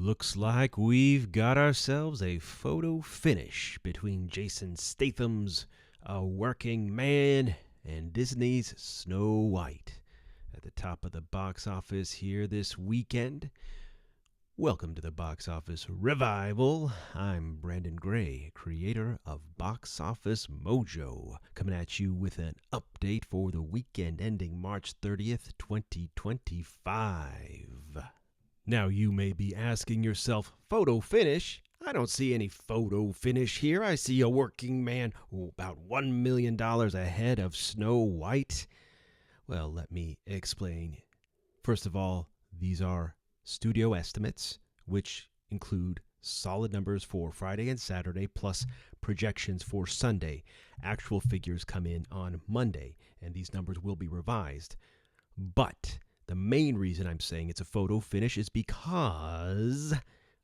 Looks like we've got ourselves a photo finish between Jason Statham's A Working Man and Disney's Snow White at the top of the box office here this weekend. Welcome to the Box Office Revival. I'm Brandon Gray, creator of Box Office Mojo, coming at you with an update for the weekend ending March 30th, 2025. Now you may be asking yourself, photo finish? I don't see any photo finish here. I see A Working Man about $1 million ahead of Snow White. Well, let me explain. First of all, these are studio estimates, which include solid numbers for Friday and Saturday, plus projections for Sunday. Actual figures come in on Monday, and these numbers will be revised. But the main reason I'm saying it's a photo finish is because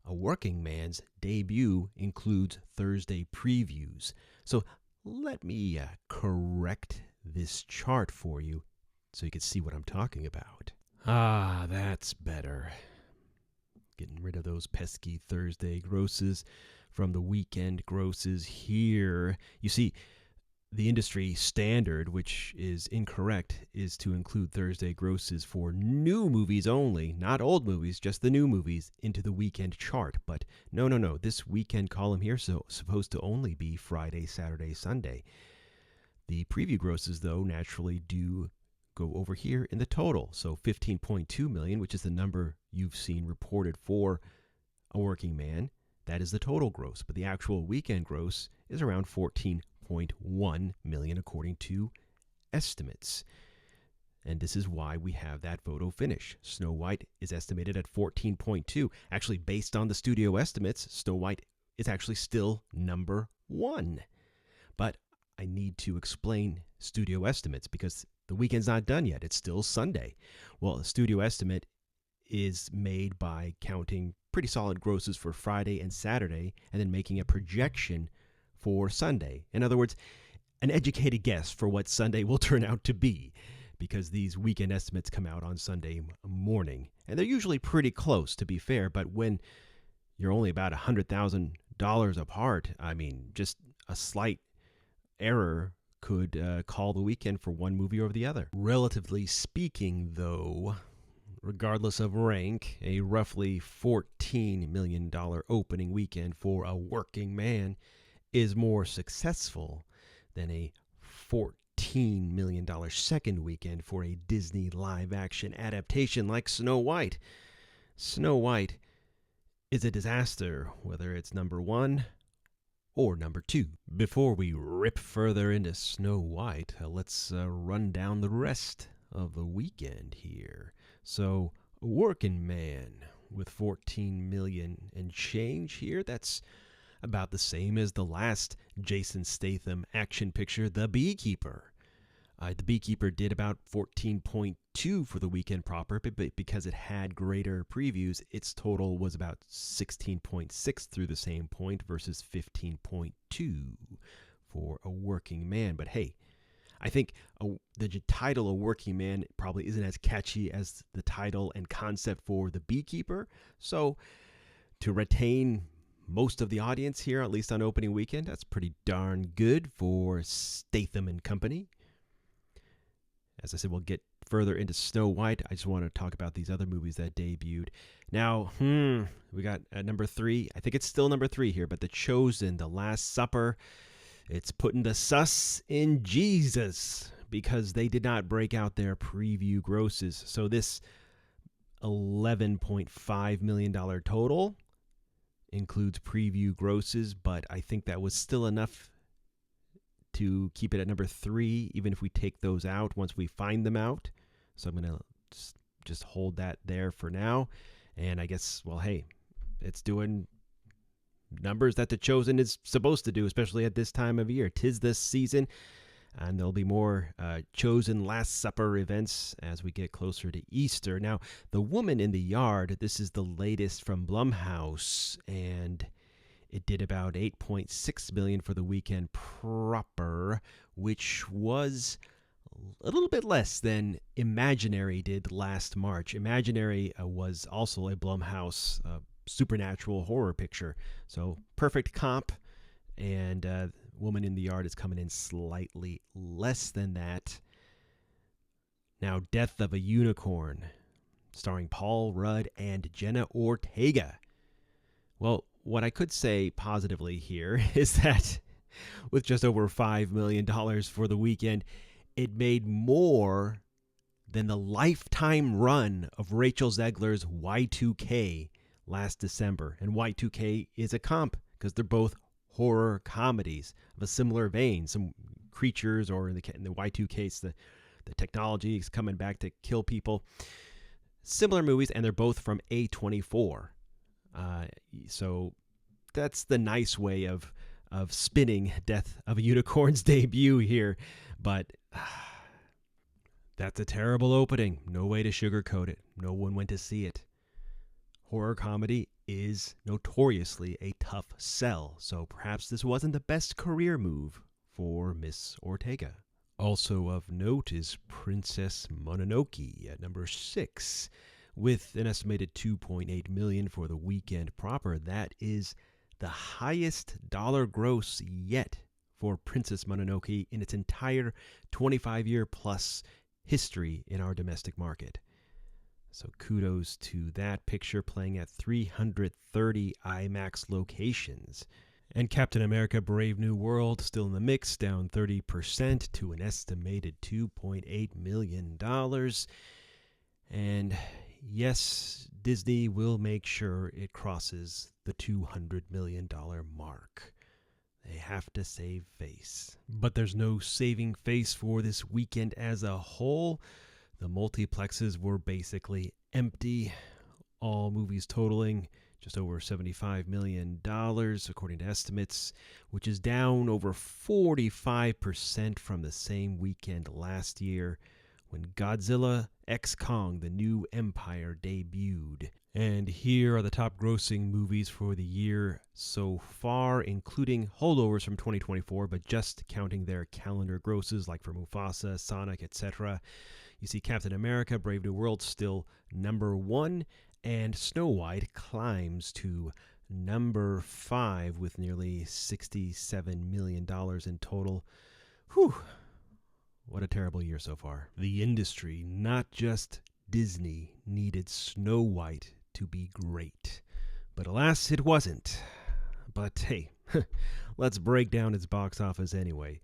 A Working Man's debut includes Thursday previews. So let me correct this chart for you so you can see what I'm talking about. Ah, that's better. Getting rid of those pesky Thursday grosses from the weekend grosses here. You see, the industry standard, which is incorrect, is to include Thursday grosses for new movies only, not old movies, just the new movies, into the weekend chart. But no. This weekend column here is supposed to only be Friday, Saturday, Sunday. The preview grosses, though, naturally do go over here in the total. So 15.2 million, which is the number you've seen reported for A Working Man, that is the total gross. But the actual weekend gross is around 14.1 million according to estimates. And this is why we have that photo finish. Snow White is estimated at 14.2. Actually, based on the studio estimates, Snow White is actually still number one. But I need to explain studio estimates because the weekend's not done yet. It's still Sunday. Well, the studio estimate is made by counting pretty solid grosses for Friday and Saturday and then making a projection for Sunday. In other words, an educated guess for what Sunday will turn out to be, because these weekend estimates come out on Sunday morning. And they're usually pretty close, to be fair, but when you're only about $100,000 apart, I mean, just a slight error could call the weekend for one movie over the other. Relatively speaking, though, regardless of rank, a roughly $14 million opening weekend for A Working Man is more successful than a $14 million second weekend for a Disney live-action adaptation like Snow White. Snow White is a disaster, whether it's number one or number two. Before we rip further into Snow White, let's run down the rest of the weekend here. So, A Working Man with 14 million and change here. That's about the same as the last Jason Statham action picture, The Beekeeper. The Beekeeper did about 14.2 for the weekend proper, but because it had greater previews, its total was about 16.6 through the same point versus 15.2 for A Working Man. But hey, I think the title A Working Man probably isn't as catchy as the title and concept for The Beekeeper. So to retain most of the audience here, at least on opening weekend, that's pretty darn good for Statham and company. As I said, we'll get further into Snow White. I just want to talk about these other movies that debuted. Now, we got number 3. I think it's still number 3 here, but The Chosen, The Last Supper. It's putting the sus in Jesus because they did not break out their preview grosses. So this $11.5 million total includes preview grosses, but I think that was still enough to keep it at number 3, even if we take those out once we find them out. So I'm going to just hold that there for now. And I guess, well, hey, it's doing numbers that The Chosen is supposed to do, especially at this time of year. 'Tis this season, and there'll be more Chosen Last Supper events as we get closer to Easter. Now, The Woman in the Yard, this is the latest from Blumhouse, and it did about 8.6 million for the weekend proper, which was a little bit less than Imaginary did last March. Imaginary was also a Blumhouse supernatural horror picture. So perfect comp, and Woman in the Yard is coming in slightly less than that. Now, Death of a Unicorn, starring Paul Rudd and Jenna Ortega. Well, what I could say positively here is that with just over $5 million for the weekend, it made more than the lifetime run of Rachel Zegler's Y2K last December. And Y2K is a comp because they're both horror comedies of a similar vein. Some creatures, or in the Y2 case, the technology is coming back to kill people. Similar movies, and they're both from A24. So that's the nice way of spinning Death of a Unicorn's debut here. But that's a terrible opening. No way to sugarcoat it. No one went to see it. Horror comedy is notoriously a tough sell, so perhaps this wasn't the best career move for Miss Ortega. Also of note is Princess Mononoke at number 6, with an estimated $2.8 million for the weekend proper. That is the highest dollar gross yet for Princess Mononoke in its entire 25-year plus history in our domestic market. So kudos to that picture, playing at 330 IMAX locations. And Captain America Brave New World still in the mix, down 30% to an estimated $2.8 million. And yes, Disney will make sure it crosses the $200 million mark. They have to save face. But there's no saving face for this weekend as a whole. The multiplexes were basically empty, all movies totaling just over $75 million, according to estimates, which is down over 45% from the same weekend last year when Godzilla x Kong: The New Empire debuted. And here are the top grossing movies for the year so far, including holdovers from 2024, but just counting their calendar grosses like for Mufasa, Sonic, etc. You see Captain America Brave New World still number 1, and Snow White climbs to number 5 with nearly $67 million in total. Whew. What a terrible year so far. The industry, not just Disney, needed Snow White to be great. But alas, it wasn't. But hey, let's break down its box office anyway.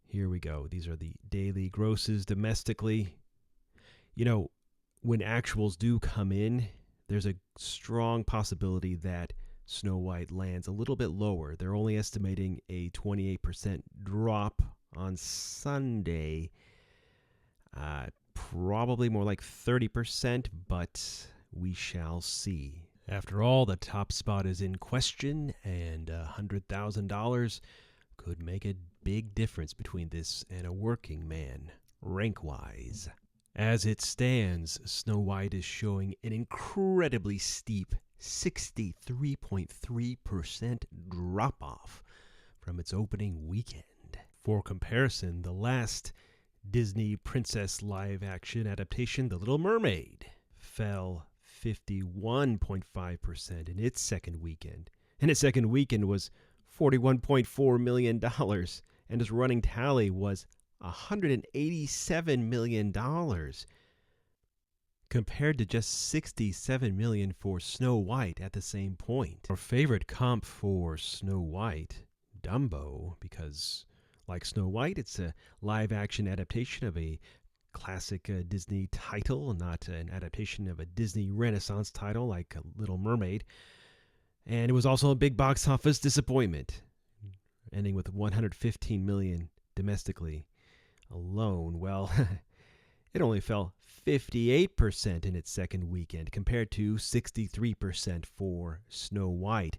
Here we go. These are the daily grosses domestically. You know, when actuals do come in, there's a strong possibility that Snow White lands a little bit lower. They're only estimating a 28% drop on Sunday. Probably more like 30%, but we shall see. After all, the top spot is in question, and $100,000 could make a big difference between this and a working man, rank-wise. As it stands, Snow White is showing an incredibly steep 63.3% drop-off from its opening weekend. For comparison, the last Disney princess live-action adaptation, The Little Mermaid, fell 51.5% in its second weekend. And its second weekend was $41.4 million, and its running tally was $187 million, compared to just $67 million for Snow White at the same point. Our favorite comp for Snow White, Dumbo, because like Snow White, it's a live-action adaptation of a classic Disney title, not an adaptation of a Disney Renaissance title like Little Mermaid. And it was also a big box office disappointment, ending with $115 million domestically alone. Well, it only fell 58% in its second weekend compared to 63% for Snow White,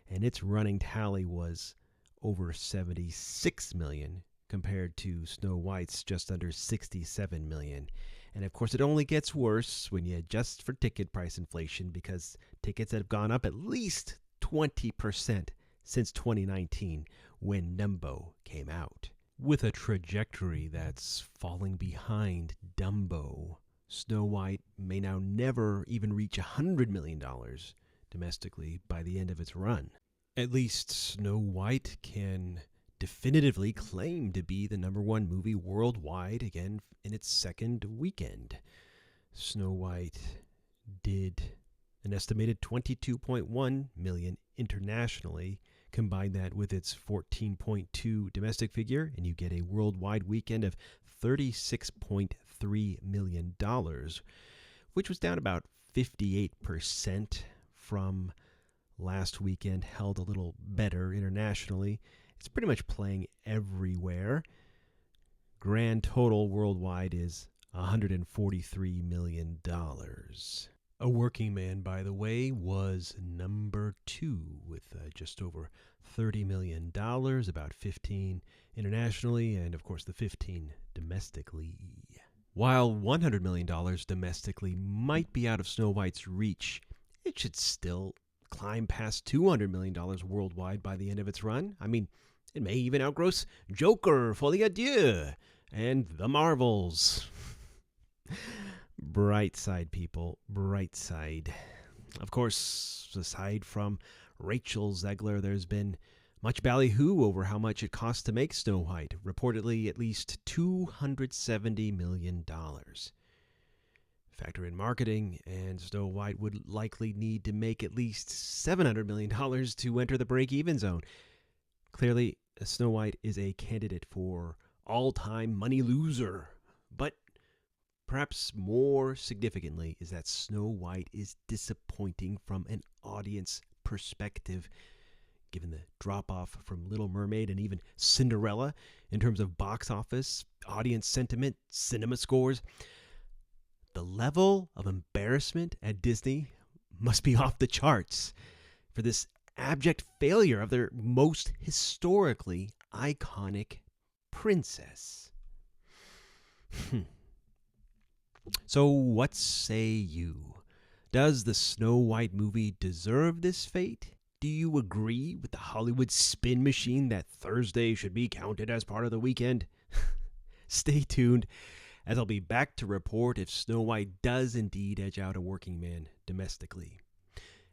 and its running tally was over $76 million compared to Snow White's just under $67 million. And of course, it only gets worse when you adjust for ticket price inflation, because tickets have gone up at least 20% since 2019 when Dumbo came out. With a trajectory that's falling behind Dumbo, Snow White may now never even reach $100 million domestically by the end of its run. At least Snow White can definitively claim to be the number one movie worldwide again in its second weekend. Snow White did an estimated 22.1 million internationally. Combine that with its 14.2 domestic figure, and you get a worldwide weekend of $36.3 million, which was down about 58% from last weekend, held a little better internationally. It's pretty much playing everywhere. Grand total worldwide is $143 million. A Working Man, by the way, was number 2 with just over $30 million, about 15 internationally, and of course the 15 domestically. While $100 million domestically might be out of Snow White's reach, it should still climb past $200 million worldwide by the end of its run. I mean, it may even outgross Joker, Folie à Deux, and The Marvels. Bright side, people. Bright side. Of course, aside from Rachel Zegler, there's been much ballyhoo over how much it cost to make Snow White. Reportedly, at least $270 million. Factor in marketing, and Snow White would likely need to make at least $700 million to enter the break-even zone. Clearly, Snow White is a candidate for all-time money loser. But perhaps more significantly is that Snow White is disappointing from an audience perspective, given the drop-off from Little Mermaid and even Cinderella in terms of box office, audience sentiment, cinema scores. The level of embarrassment at Disney must be off the charts for this abject failure of their most historically iconic princess. So what say you? Does the Snow White movie deserve this fate? Do you agree with the Hollywood spin machine that Thursday should be counted as part of the weekend? Stay tuned, as I'll be back to report if Snow White does indeed edge out A Working Man domestically.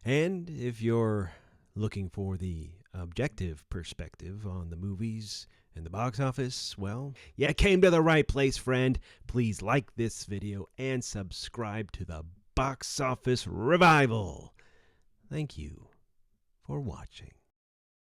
And if you're looking for the objective perspective on the movies and the box office, well, you came to the right place, friend. Please like this video and subscribe to the Box Office Revival. Thank you for watching.